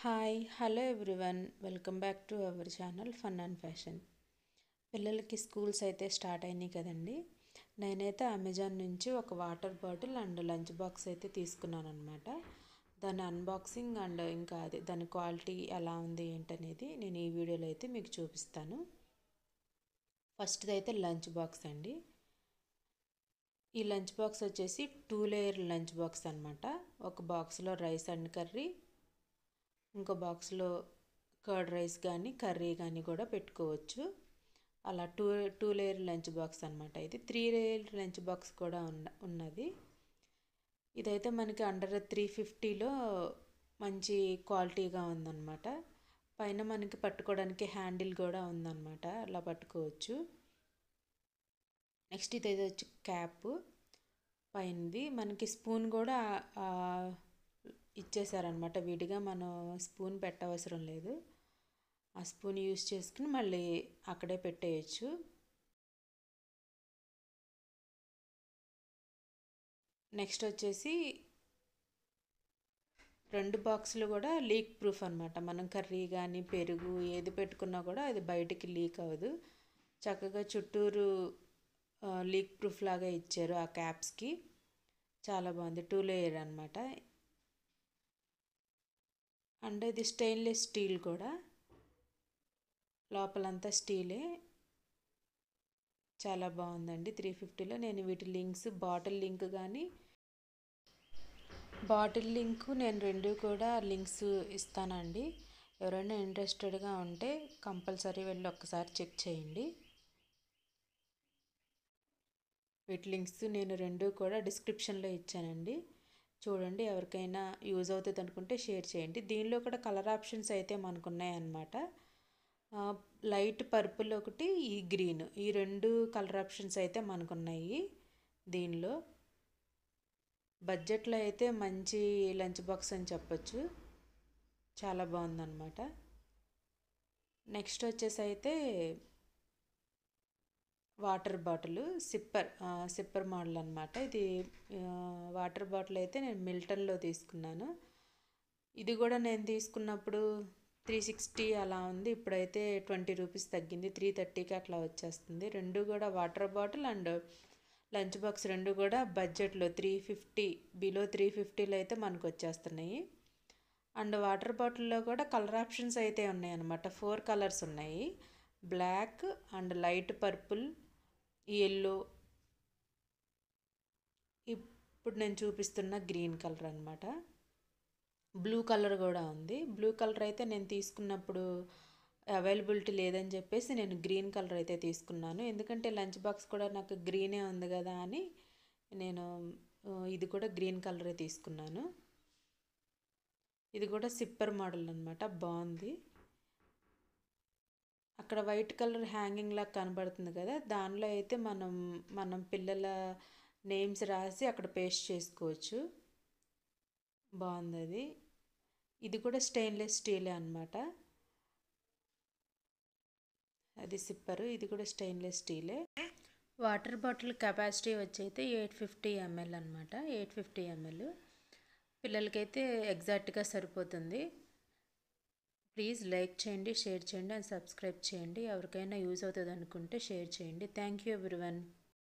Hi hello everyone welcome back to our channel fun and fashion. పిల్లలకి schools అయితే start అయినాయి కదండి. నేనైతే అమెజాన్ నుంచి ఒక water bottle and lunch box అయితే తీసుకున్నాను అనమాట. దాని అన్బాక్సింగ్ అండ్ ఇంకా అది దాని క్వాలిటీ ఎలా ఉంది ఏంటనేది నేను ఈ వీడియోలో అయితే మీకు చూపిస్తాను. ఫస్ట్ది అయితే లంచ్ బాక్స్ అండి. ఈ లంచ్ బాక్స్ వచ్చేసి 2 లేయర్ లంచ్ బాక్స్ అనమాట. ఒక బాక్స్లో రైస్ అండ్ కర్రీ, ఇంకో బాక్స్లో కర్డ్ రైస్ కానీ కర్రీ కానీ కూడా పెట్టుకోవచ్చు. అలా టూ లేయర్ లంచ్ బాక్స్ అనమాట. ఇది 3 లేయర్ లంచ్ బాక్స్ కూడా ఉన్నది. ఇదైతే మనకి అండర్ 350లో మంచి క్వాలిటీగా ఉందన్నమాట. పైన మనకి పట్టుకోవడానికి హ్యాండిల్ కూడా ఉందన్నమాట, అలా పట్టుకోవచ్చు. నెక్స్ట్ ఇదైతే వచ్చి క్యాప్ పైనది. మనకి స్పూన్ కూడా ఇచ్చేసారనమాట. విడిగా మనం స్పూన్ పెట్టవసరం లేదు. ఆ స్పూన్ యూస్ చేసుకుని మళ్ళీ అక్కడే పెట్టేయచ్చు. నెక్స్ట్ వచ్చేసి 2 బాక్సులు కూడా లీక్ ప్రూఫ్ అనమాట. మనం కర్రీ కానీ పెరుగు ఏది పెట్టుకున్నా కూడా అది బయటికి లీక్ అవ్వదు. చక్కగా చుట్టూరు లీక్ ప్రూఫ్ లాగా ఇచ్చారు ఆ క్యాప్స్కి. చాలా బాగుంది. 2 లేయర్ అనమాట. అండ్ ఇది స్టెయిన్లెస్ స్టీల్ కూడా, లోపలంతా స్టీలే. చాలా బాగుందండి. 350లో నేను వీటి లింక్స్ బాటిల్ లింక్ నేను 2 కూడా లింక్స్ ఇస్తానండి. ఎవరైనా ఇంట్రెస్టెడ్గా ఉంటే కంపల్సరీ వెళ్ళి ఒక్కసారి చెక్ చేయండి. వీటి లింక్స్ నేను 2 కూడా డిస్క్రిప్షన్లో ఇచ్చానండి. చూడండి, ఎవరికైనా యూజ్ అవుతుంది అనుకుంటే షేర్ చేయండి. దీనిలో కూడా కలర్ ఆప్షన్స్ అయితే మనకు ఉన్నాయన్నమాట. లైట్ పర్పుల్ ఒకటి, ఈ గ్రీన్, ఈ 2 కలర్ ఆప్షన్స్ అయితే మనకున్నాయి. దీనిలో బడ్జెట్లో అయితే మంచి లంచ్ బాక్స్ అని చెప్పచ్చు. చాలా బాగుందన్నమాట. నెక్స్ట్ వచ్చేసి అయితే వాటర్ బాటిల్ సిప్పర్ మోడల్ అనమాట. ఇది వాటర్ బాటిల్ అయితే నేను మిల్టన్లో తీసుకున్నాను. ఇది కూడా నేను తీసుకున్నప్పుడు 360 అలా ఉంది. ఇప్పుడైతే 20 రూపీస్ తగ్గింది, 330కి అట్లా వచ్చేస్తుంది. 2 కూడా water bottle and lunch box 2 కూడా బడ్జెట్లో 350, బిలో 350లో అయితే మనకు వచ్చేస్తున్నాయి. అండ్ వాటర్ బాటిల్లో కూడా కలర్ ఆప్షన్స్ అయితే ఉన్నాయి అన్నమాట. 4 కలర్స్ ఉన్నాయి. Black and light purple, yellow, ఇప్పుడు నేను చూపిస్తున్న గ్రీన్ కలర్ అనమాట. బ్లూ కలర్ కూడా ఉంది. బ్లూ కలర్ అయితే నేను తీసుకున్నప్పుడు అవైలబిలిటీ లేదని చెప్పేసి నేను గ్రీన్ కలర్ అయితే తీసుకున్నాను. ఎందుకంటే లంచ్ బాక్స్ కూడా నాకు గ్రీనే ఉంది కదా అని నేను ఇది కూడా గ్రీన్ కలరే తీసుకున్నాను. ఇది కూడా సిప్పర్ మోడల్ అనమాట. బాగుంది. అక్కడ వైట్ కలర్ హ్యాంగింగ్ లాగా కనబడుతుంది కదా, దానిలో అయితే మనం పిల్లల నేమ్స్ రాసి అక్కడ పేస్ట్ చేసుకోవచ్చు. బాగుంది అది. ఇది కూడా స్టెయిన్లెస్ స్టీలే అనమాట. అది సిప్పరు, ఇది కూడా స్టెయిన్లెస్ స్టీలే. వాటర్ బాటిల్ కెపాసిటీ వచ్చి అయితే 850 ml అనమాట. 850 ml పిల్లలకైతే ఎగ్జాక్ట్గా సరిపోతుంది. ప్లీజ్ లైక్ చేయండి, షేర్ చేయండి అండ్ సబ్స్క్రైబ్ చేయండి. ఎవరికైనా యూజ్ అవుతుంది అనుకుంటే షేర్ చేయండి. Thank you everyone.